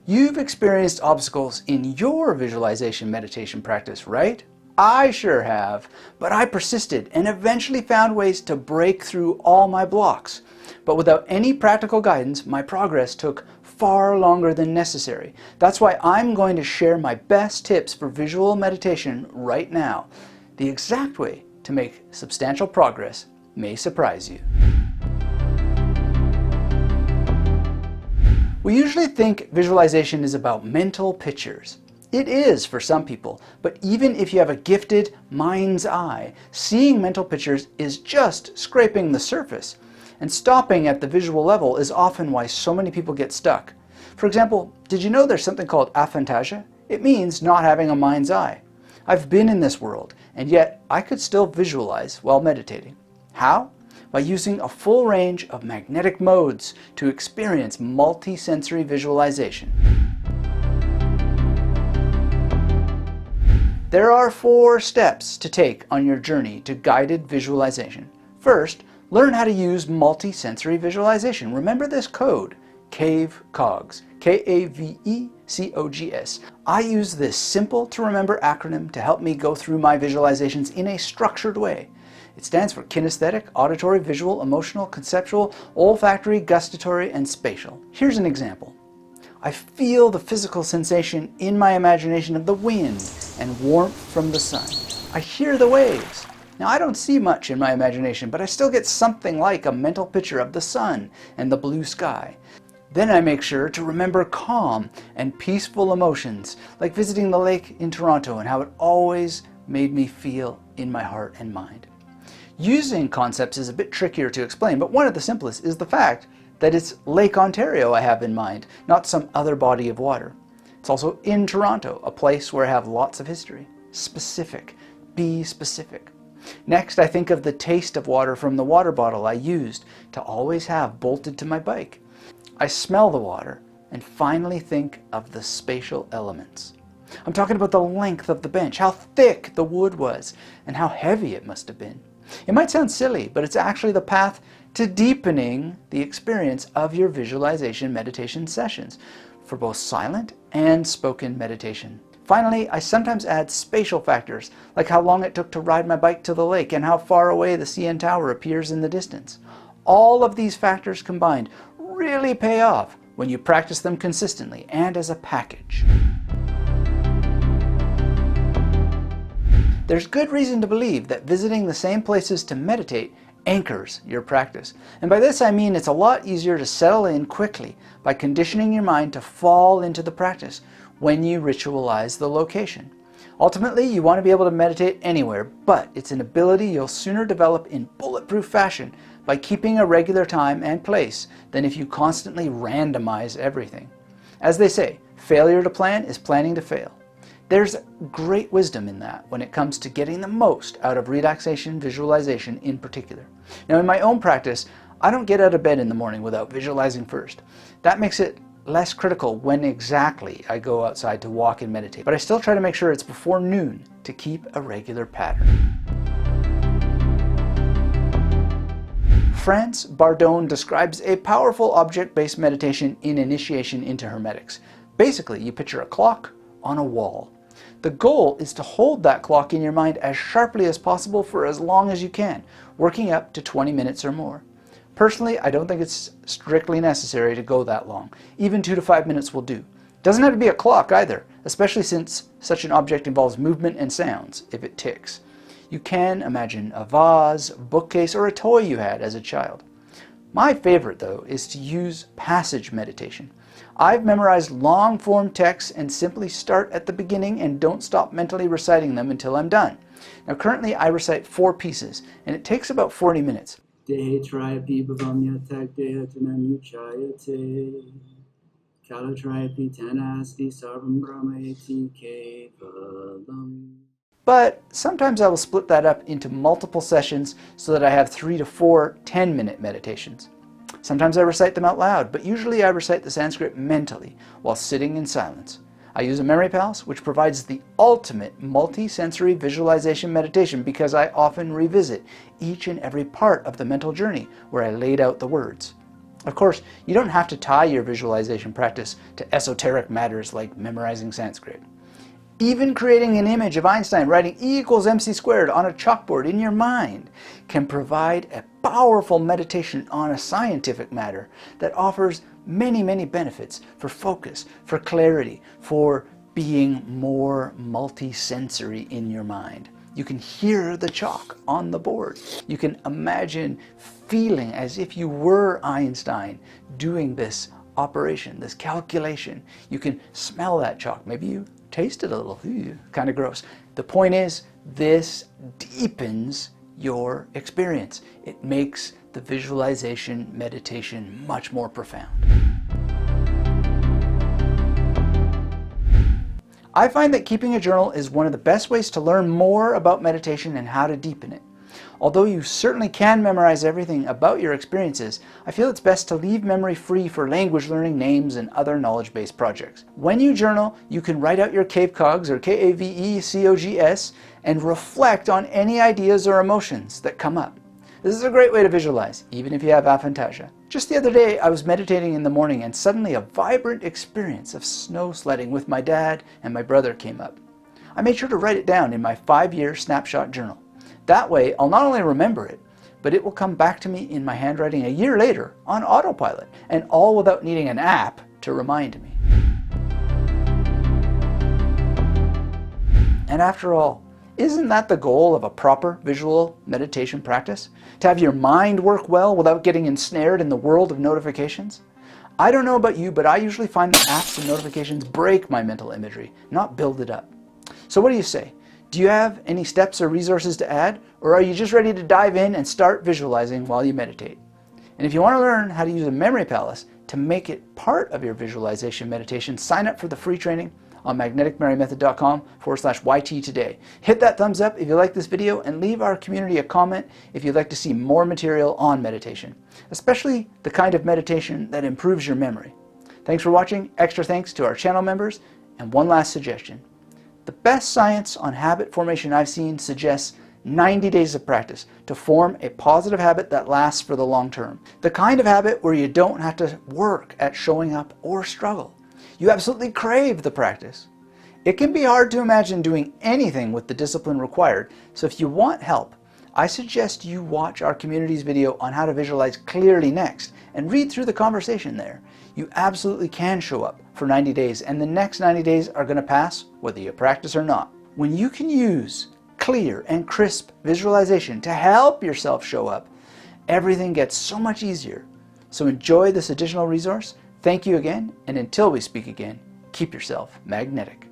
You've experienced obstacles in your visualization meditation practice, right? I sure have, but I persisted and eventually found ways to break through all my blocks. But without any practical guidance, my progress took far longer than necessary. That's why I'm going to share my best tips for visual meditation right now. The exact way to make substantial progress may surprise you. We usually think visualization is about mental pictures. It is for some people, but even if you have a gifted mind's eye, seeing mental pictures is just scraping the surface. And stopping at the visual level is often why so many people get stuck. For example, did you know there's something called aphantasia? It means not having a mind's eye. I've been in this world, and yet I could still visualize while meditating. How? By using a full range of magnetic modes to experience multisensory visualization. There are 4 steps to take on your journey to guided visualization. First, learn how to use multisensory visualization. Remember this code, CAVE-COGS, K-A-V-E-C-O-G-S. I use this simple to remember acronym to help me go through my visualizations in a structured way. It stands for kinesthetic, auditory, visual, emotional, conceptual, olfactory, gustatory, and spatial. Here's an example. I feel the physical sensation in my imagination of the wind and warmth from the sun. I hear the waves. Now, I don't see much in my imagination, but I still get something like a mental picture of the sun and the blue sky. Then I make sure to remember calm and peaceful emotions, like visiting the lake in Toronto and how it always made me feel in my heart and mind. Using concepts is a bit trickier to explain, but one of the simplest is the fact that it's Lake Ontario I have in mind, not some other body of water. It's also in Toronto, a place where I have lots of history. Specific. Be specific. Next, I think of the taste of water from the water bottle I used to always have bolted to my bike. I smell the water and finally think of the spatial elements. I'm talking about the length of the bench, how thick the wood was, and how heavy it must have been. It might sound silly, but it's actually the path to deepening the experience of your visualization meditation sessions for both silent and spoken meditation. Finally, I sometimes add spatial factors, like how long it took to ride my bike to the lake and how far away the CN Tower appears in the distance. All of these factors combined really pay off when you practice them consistently and as a package. There's good reason to believe that visiting the same places to meditate anchors your practice. And by this I mean it's a lot easier to settle in quickly by conditioning your mind to fall into the practice when you ritualize the location. Ultimately, you want to be able to meditate anywhere, but it's an ability you'll sooner develop in bulletproof fashion by keeping a regular time and place than if you constantly randomize everything. As they say, failure to plan is planning to fail. There's great wisdom in that when it comes to getting the most out of relaxation visualization in particular. Now, in my own practice, I don't get out of bed in the morning without visualizing first. That makes it less critical when exactly I go outside to walk and meditate, but I still try to make sure it's before noon to keep a regular pattern. France Bardone describes a powerful object-based meditation in Initiation into Hermetics. Basically, you picture a clock on a wall. The goal is to hold that clock in your mind as sharply as possible for as long as you can, working up to 20 minutes or more. Personally, I don't think it's strictly necessary to go that long. Even 2 to 5 minutes will do. Doesn't have to be a clock either, especially since such an object involves movement and sounds if it ticks. You can imagine a vase, bookcase, or a toy you had as a child. My favorite, though, is to use passage meditation. I've memorized long-form texts and simply start at the beginning and don't stop mentally reciting them until I'm done. Now, currently I recite 4 pieces, and it takes about 40 minutes. But sometimes I will split that up into multiple sessions so that I have 3 to 4 10-minute meditations. Sometimes I recite them out loud, but usually I recite the Sanskrit mentally while sitting in silence. I use a memory palace, which provides the ultimate multi-sensory visualization meditation because I often revisit each and every part of the mental journey where I laid out the words. Of course, you don't have to tie your visualization practice to esoteric matters like memorizing Sanskrit. Even creating an image of Einstein writing E equals mc squared on a chalkboard in your mind can provide a powerful meditation on a scientific matter that offers many, many benefits for focus, for clarity, for being more multisensory in your mind. You can hear the chalk on the board. You can imagine feeling as if you were Einstein doing this operation, this calculation. You can smell that chalk. Maybe you taste it a little. Kind of gross. The point is, this deepens your experience. It makes the visualization meditation much more profound. I find that keeping a journal is one of the best ways to learn more about meditation and how to deepen it. Although you certainly can memorize everything about your experiences, I feel it's best to leave memory free for language learning, names, and other knowledge-based projects. When you journal, you can write out your KAVECOGs, or KAVECOGS, and reflect on any ideas or emotions that come up. This is a great way to visualize, even if you have aphantasia. Just the other day, I was meditating in the morning and suddenly a vibrant experience of snow sledding with my dad and my brother came up. I made sure to write it down in my 5-year snapshot journal. That way, I'll not only remember it, but it will come back to me in my handwriting a year later on autopilot, and all without needing an app to remind me. And after all, isn't that the goal of a proper visual meditation practice? To have your mind work well without getting ensnared in the world of notifications? I don't know about you, but I usually find that apps and notifications break my mental imagery, not build it up. So what do you say? Do you have any steps or resources to add, or are you just ready to dive in and start visualizing while you meditate? And if you want to learn how to use a memory palace to make it part of your visualization meditation, sign up for the free training on magneticmarymethod.com/YT today. Hit that thumbs up if you like this video and leave our community a comment if you'd like to see more material on meditation, especially the kind of meditation that improves your memory. Thanks for watching. Extra thanks to our channel members. And one last suggestion. The best science on habit formation I've seen suggests 90 days of practice to form a positive habit that lasts for the long term. The kind of habit where you don't have to work at showing up or struggle. You absolutely crave the practice. It can be hard to imagine doing anything with the discipline required, so if you want help, I suggest you watch our community's video on how to visualize clearly next and read through the conversation there. You absolutely can show up for 90 days, and the next 90 days are going to pass whether you practice or not. When you can use clear and crisp visualization to help yourself show up, everything gets so much easier. So enjoy this additional resource. Thank you again, and until we speak again, keep yourself magnetic.